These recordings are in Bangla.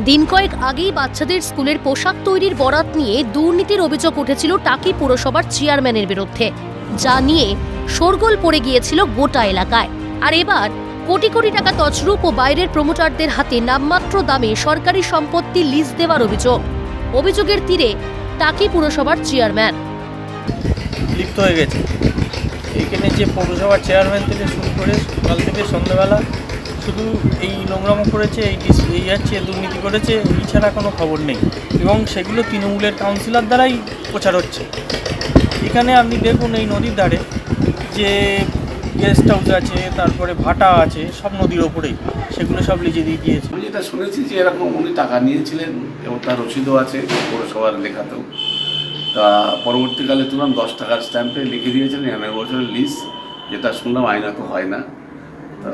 দিন কয়েক আগেই বাচ্চাদের স্কুলের পোশাক তৈরির বরাত নিয়ে দুর্নীতির অভিযোগ উঠেছিল টাকি পুরসভার চেয়ারম্যানের বিরুদ্ধে, যা নিয়ে শোরগোল পড়ে গিয়েছিল গোটা এলাকায়। আর এবার কোটি কোটি টাকা তছরূপ ও বাইরের প্রমোটারদের হাতে নামমাত্র দামে সরকারি সম্পত্তি লিজ দেওয়ার অভিযোগের তীরে টাকি পুরসভার চেয়ারম্যান লিপ্ত হয়ে গেছে। এইখানে যে পৌরসভার চেয়ারম্যান থেকে শুরু করে সকাল থেকে সন্ধ্যাবেলা শুধু এই নোংরামো করেছে, এই যাচ্ছে, দুর্নীতি করেছে, এই ছাড়া কোনো খবর নেই। এবং সেগুলো তৃণমূলের কাউন্সিলর দ্বারাই প্রচার হচ্ছে। এখানে আপনি দেখুন, এই নদীর ধারে যে গেস্ট হাউস আছে, তারপরে ভাটা আছে, সব নদীর ওপরেই, সেগুলো সব লিজে দিয়ে দিয়েছে। আমি যেটা শুনেছি যে এরকম উনি টাকা নিয়েছিলেন এবং তার রসিদও আছে পৌরসভার লেখাতেও। তা পরবর্তীকালে তুলনায় 10 টাকার স্ট্যাম্পে লিখে দিয়েছিলেন 99 বছরের লিজ, যেটা শুনলাম আইনত হয় না। তা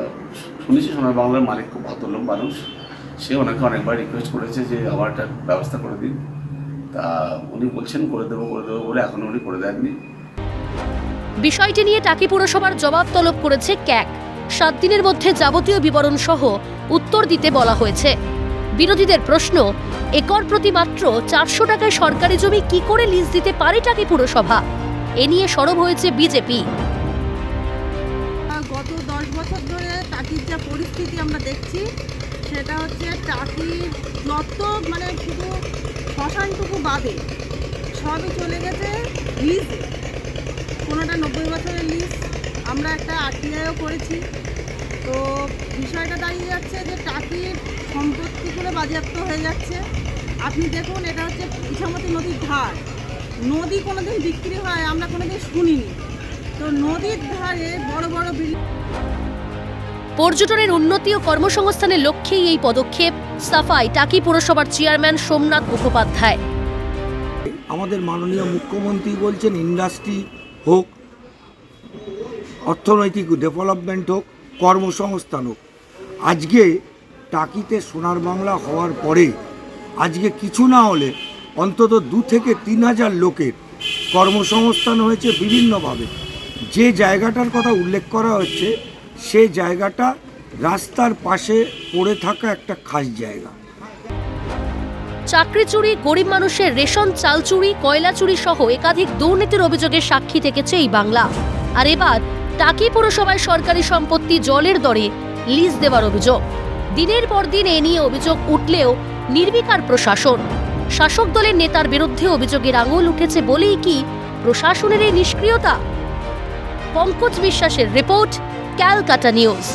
শুনেছি সোনার বাংলার মালিক খুব ভদ্রলোক মানুষ, সে ওনাকে অনেকবার রিকোয়েস্ট করেছে যে আমার একটা ব্যবস্থা করে দিন। তা উনি বলছেন করে দেবো বলে এখনও উনি করে দেননি। বিষয়টি নিয়ে টাকি পুরসভার জবাব তলব করেছে ক্যাক। 7 দিনের মধ্যে যাবতীয় বিবরণ সহ উত্তর দিতে বলা হয়েছে। বিরোধীদের প্রশ্ন, একর প্রতি মাত্র 400 টাকায় সরকারি জমি কি করে লিজ দিতে পারে টাকি পুরসভা? এ নিয়ে সরব হয়েছে বিজেপি। গত 10 বছর ধরে টাকির যা পরিস্থিতি আমরা দেখছি, সেটা হচ্ছে টাকির যত শুধু শ্মশানটুকু বাদে সবই চলে গেছে লিজে। কোনোটা 90 বছরের লিজ, আমরা একটা আরটিআইও করেছি। তো বিষয়টা দাঁড়িয়ে যাচ্ছে যে টাকির সম্পত্তিগুলো বাজেয়াপ্ত হয়ে যাচ্ছে। আপনি দেখুন, এটা হচ্ছে ইছামতি নদীর ধার। নদী কোনোদিন বিক্রি হয় আমরা কোনোদিন শুনিনি। তো নদীর ধারে বড় বড় পর্যটনের উন্নতি ও কর্মসংস্থানের লক্ষ্যেই এই পদক্ষেপ, সাফাই টাকি পুরসভার চেয়ারম্যান সোমনাথ মুখোপাধ্যায়। আমাদের মাননীয় মুখ্যমন্ত্রী বলছেন ইন্ডাস্ট্রি হোক, অর্থনৈতিক ডেভেলপমেন্ট হোক, কর্মসংস্থান হোক। আজকে টাকিতে সোনার বাংলা হওয়ার পরে আজকে কিছু না হলে অন্তত 2 থেকে 3 হাজার লোকের কর্মসংস্থান হয়েছে বিভিন্নভাবে। যে জায়গাটার কথা উল্লেখ করা হচ্ছে, সেই জায়গাটা রাস্তার পাশে পড়ে থাকা একটা খাস জায়গা। চাকরি চুরি, গরিব মানুষের রেশন চাল চুরি, কয়লা চুরি সহ একাধিক দুর্নীতির অভিযোগের সাক্ষী থেকেছে এই বাংলা। আর এবার টাকি পুরসভায় সরকারি সম্পত্তি জলের দরে লিজ দেওয়ার অভিযোগ। দিনের পর দিন এ নিয়ে অভিযোগ উঠলেও নির্বিকার প্রশাসন। শাসক দলের নেতার বিরুদ্ধে অভিযোগের আঙুল উঠেছে বলেই কি প্রশাসনের এই নিষ্ক্রিয়তা? পঙ্কজ বিশ্বাসের রিপোর্ট, ক্যালকাটা নিউজ।